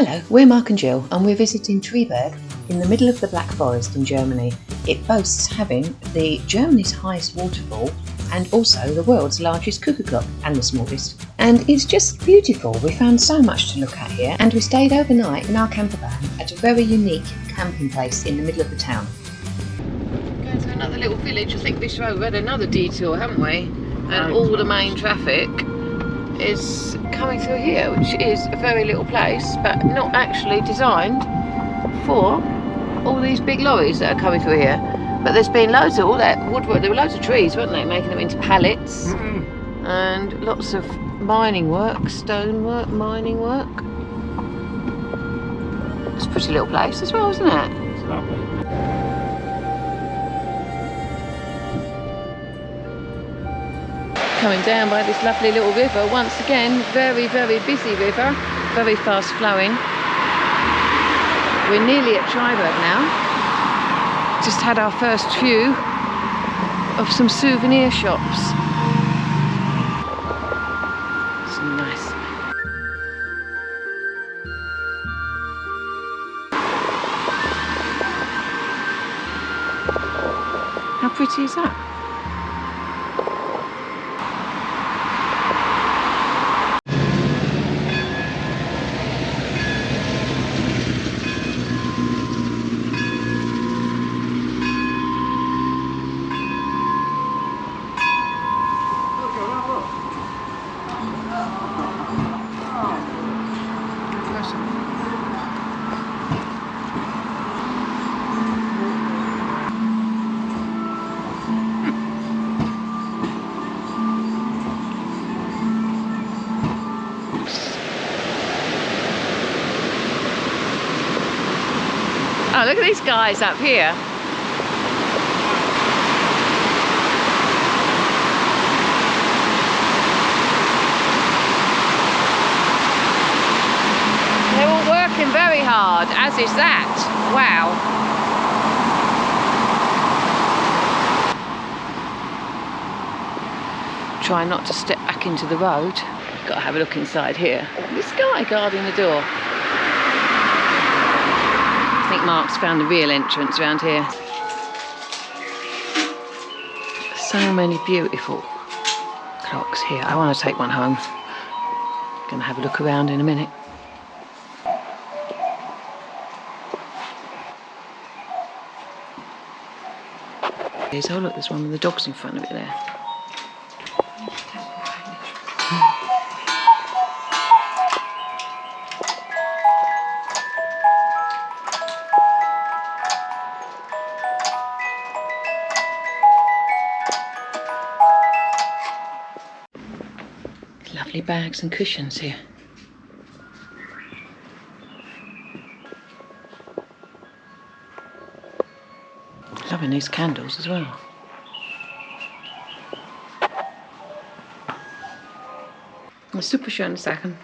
Hello, we're Mark and Jill and we're visiting Triberg in the middle of the Black Forest in Germany. It boasts having Germany's highest waterfall and also the world's largest cuckoo clock and the smallest. And it's just beautiful. We found so much to look at here and we stayed overnight in our camper van at a very unique camping place in the middle of the town. Going to another little village. I think this road, we had another detour, haven't we? And all the main traffic is coming through here, which is a very little place, but not actually designed for all these big lorries that are coming through here. But there's been loads of all that woodwork. There were loads of trees, weren't they, making them into pallets, and lots of mining work, stonework, mining work. It's a pretty little place as well, isn't it? It's lovely. Coming down by this lovely little river, once again, very, very busy river, very fast flowing. We're nearly at Triberg now. Just had our first view of some souvenir shops. Some nice. How pretty is that? Oh, look at these guys up here. They're all working very hard, as is that. Wow. Try not to step back into the road. Got to have a look inside here. This guy guarding the door. I think Mark's found the real entrance around here. So many beautiful clocks here. I want to take one home. Gonna have a look around in a minute. Oh look, there's one with the dogs in front of it there. Lovely bags and cushions here. Loving these candles as well. Super schöne Sachen.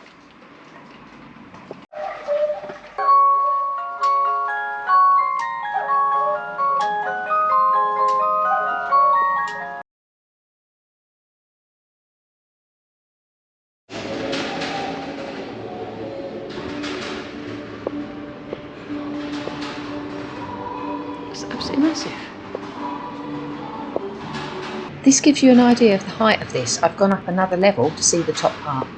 It's absolutely massive. This gives you an idea of the height of this. I've gone up another level to see the top part.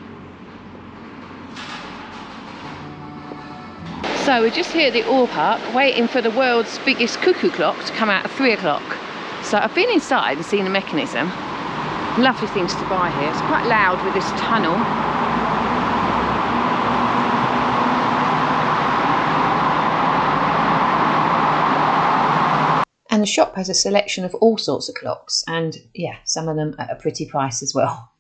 So we're just here at the Oar Park waiting for the world's biggest cuckoo clock to come out at 3 o'clock. So I've been inside and seen the mechanism. Lovely things to buy here. It's quite loud with this tunnel. And the shop has a selection of all sorts of clocks and yeah, some of them at a pretty price as well.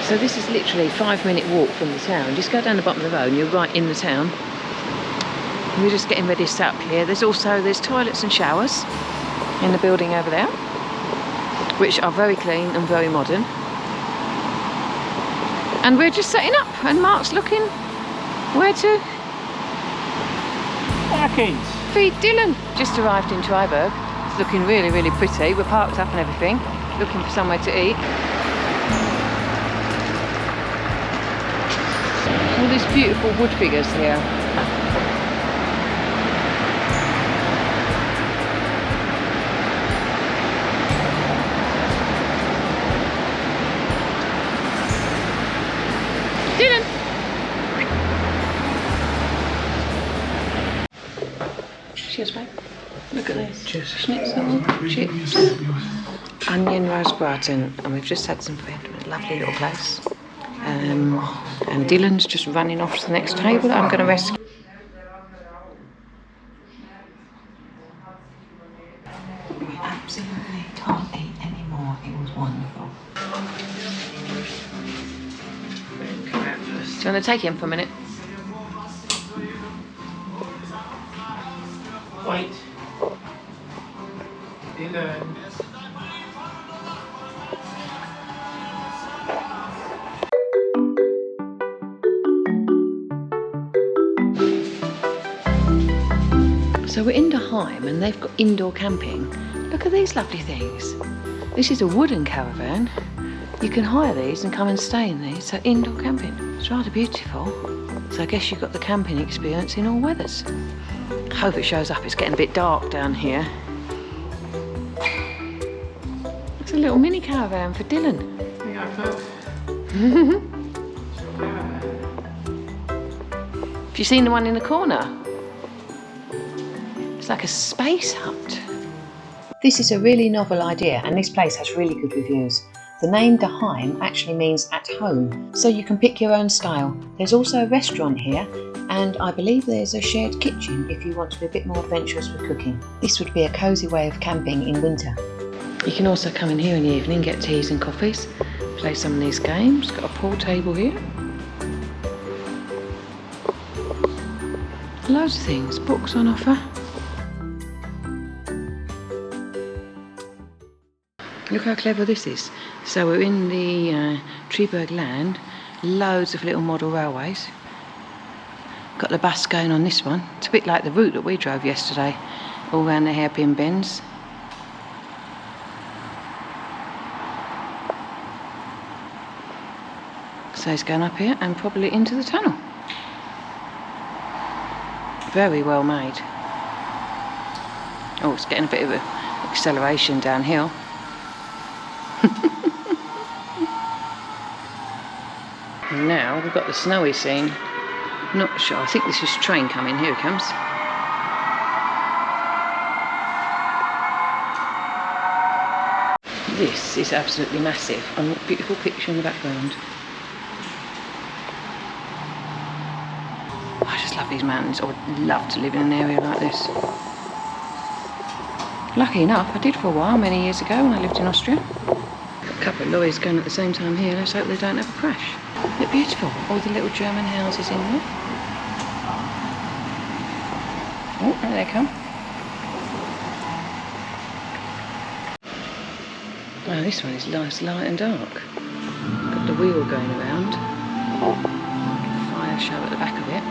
So this is literally a 5-minute walk from the town. Just go down the bottom of the road and you're right in the town. We're just getting ready to set up here. There's toilets and showers in the building over there, which are very clean and very modern. And we're just setting up, and Mark's looking where to feed Dylan. Just arrived in Triberg. It's looking really, really pretty. We're parked up and everything, looking for somewhere to eat. All these beautiful wood figures here. Dylan! Cheers, babe. Look at this. Cheers. Schnitzel, chips, onion roast braten, and we've just had some food. A lovely little place. And Dylan's just running off to the next table that I'm going to rescue. We absolutely can't eat anymore. It was wonderful. Do you want to take him for a minute? Wait. Dylan. So we're in Daheim and they've got indoor camping. Look at these lovely things. This is a wooden caravan. You can hire these and come and stay in these, so indoor camping. It's rather beautiful. So I guess you've got the camping experience in all weathers. I hope it shows up. It's getting a bit dark down here. It's a little mini caravan for Dylan. Have you seen the one in the corner? It's like a space hut. This is a really novel idea, and this place has really good reviews. The name Daheim actually means at home, so you can pick your own style. There's also a restaurant here, and I believe there's a shared kitchen if you want to be a bit more adventurous with cooking. This would be a cosy way of camping in winter. You can also come in here in the evening, get teas and coffees, play some of these games. Got a pool table here. Loads of things, books on offer. Look how clever this is. So we're in the Triberg-Land, loads of little model railways. Got the bus going on this one. It's a bit like the route that we drove yesterday, all round the hairpin bends. So it's going up here and probably into the tunnel. Very well made. Oh, it's getting a bit of an acceleration downhill. Now we've got the snowy scene. Not sure, I think this is a train coming. Here it comes. This is absolutely massive. And what a beautiful picture in the background. I just love these mountains. I would love to live in an area like this. Lucky enough, I did for a while, many years ago, when I lived in Austria. Got a couple of lorries going at the same time here. Let's hope they don't have a crash. Look beautiful, all the little German houses in there. Oh, there they come. Oh, this one is nice, light and dark. Got the wheel going around. Fire show at the back of it.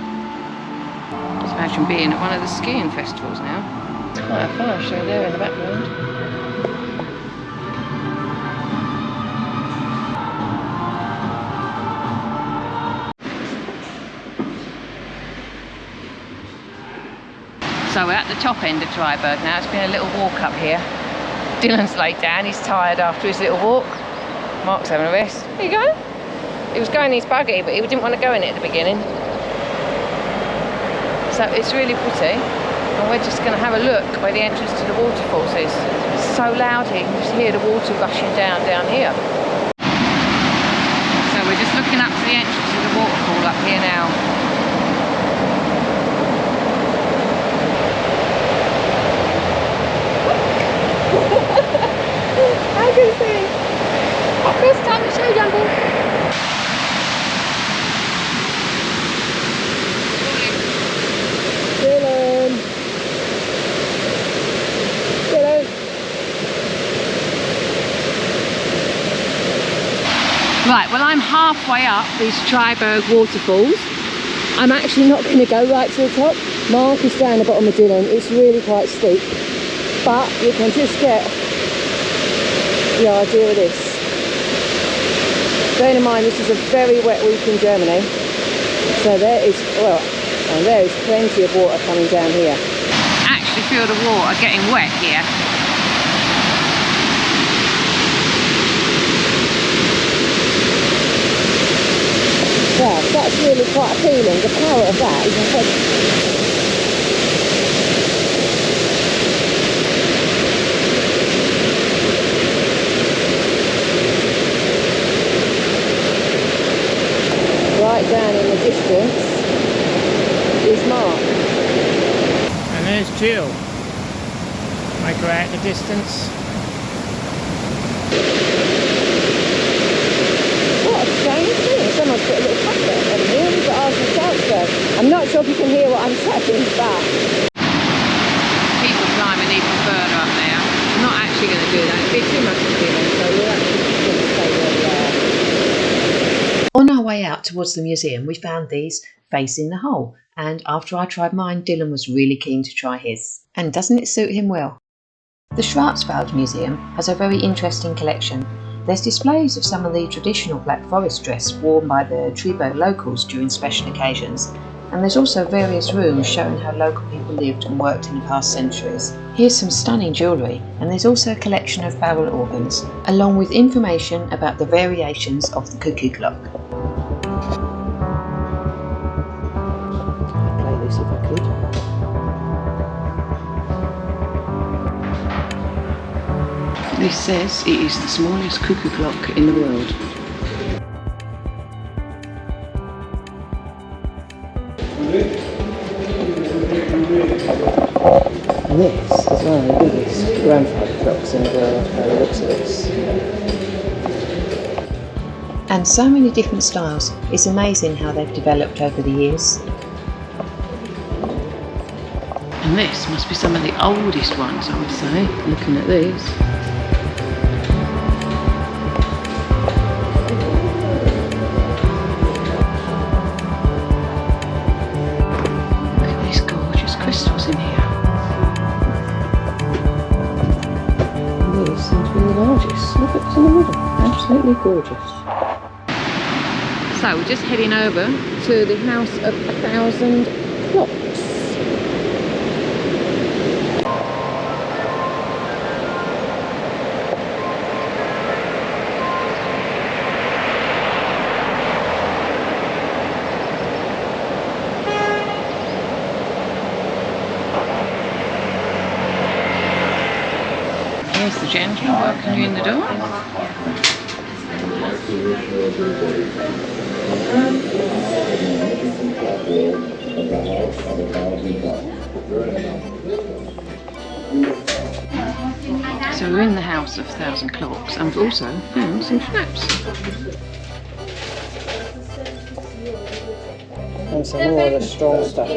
Just imagine being at one of the skiing festivals now. There's quite a fire show there in the background. So we're at the top end of Triberg now. It's been a little walk up here. Dylan's laid down, he's tired after his little walk. Mark's having a rest. There you go. He was going in his buggy, but he didn't want to go in it at the beginning. So it's really pretty. And we're just going to have a look where the entrance to the waterfalls is. It's so loud here, you can just hear the water rushing down here. So we're just looking up to the entrance to the waterfall up here now. How can you see? First time to show jungle. Dylan. Right, well I'm halfway up these Triberg waterfalls. I'm actually not going to go right to the top. Mark is down the bottom of Dylan. It's really quite steep, but you can just get the idea of this. Bearing in mind this is a very wet week in Germany, so there is plenty of water coming down here. I actually feel the water getting wet here. Yeah, that's really quite appealing. The power of that is incredible. Right down in the distance is Mark. And there's Jill. Make her out in the distance. What a strange thing. Someone's put a little cafe over here. We've got Schwarzwald. I'm not sure if you can hear what I'm saying, but people climbing even further up there. I'm not actually going to do that. It'd be too much for them, so we're actually going to stay where we are. On our way out towards the museum, we found these facing the hole, and after I tried mine, Dylan was really keen to try his. And doesn't it suit him well? The Schwarzwald Museum has a very interesting collection. There's displays of some of the traditional Black Forest dress worn by the Triberg locals during special occasions, and there's also various rooms showing how local people lived and worked in the past centuries. Here's some stunning jewellery, and there's also a collection of barrel organs, along with information about the variations of the Cuckoo Clock. I'll play this if I could. This says it is the smallest cuckoo clock in the world. And this is one of the biggest grandfather clocks in the world, by the looks of this. And so many different styles. It's amazing how they've developed over the years. And this must be some of the oldest ones, I would say, looking at these. Crystals in here. And these seem to be the largest. Look at what's in the middle. Absolutely gorgeous. So we're just heading over to the House of 1,000 Clocks. Here's the gentleman welcoming you in the door. So we're in the House of 1,000 Clocks, and we've also found some schnapps. And some more of the strong stuff.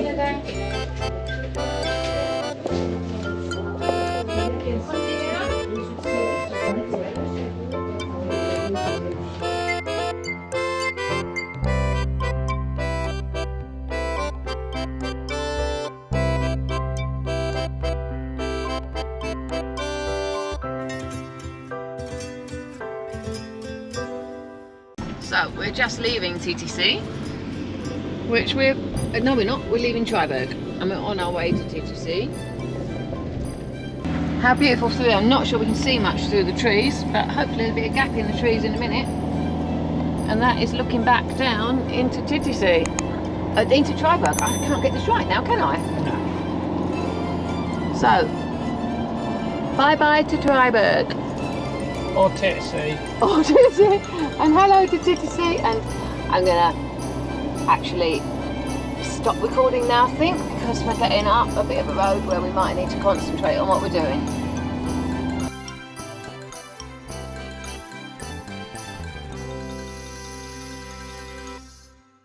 So we're just leaving Titisee, which we're leaving Triberg, and we're on our way to Titisee. How beautiful through there. I'm not sure we can see much through the trees, but hopefully there'll be a gap in the trees in a minute. And that is looking back down into Titisee, into Triberg. I can't get this right now, can I? No. So, bye-bye to Triberg. Or Titisee. Or Titisee. And hello to Titisee. And I'm going to actually stop recording now, I think, because we're getting up a bit of a road where we might need to concentrate on what we're doing.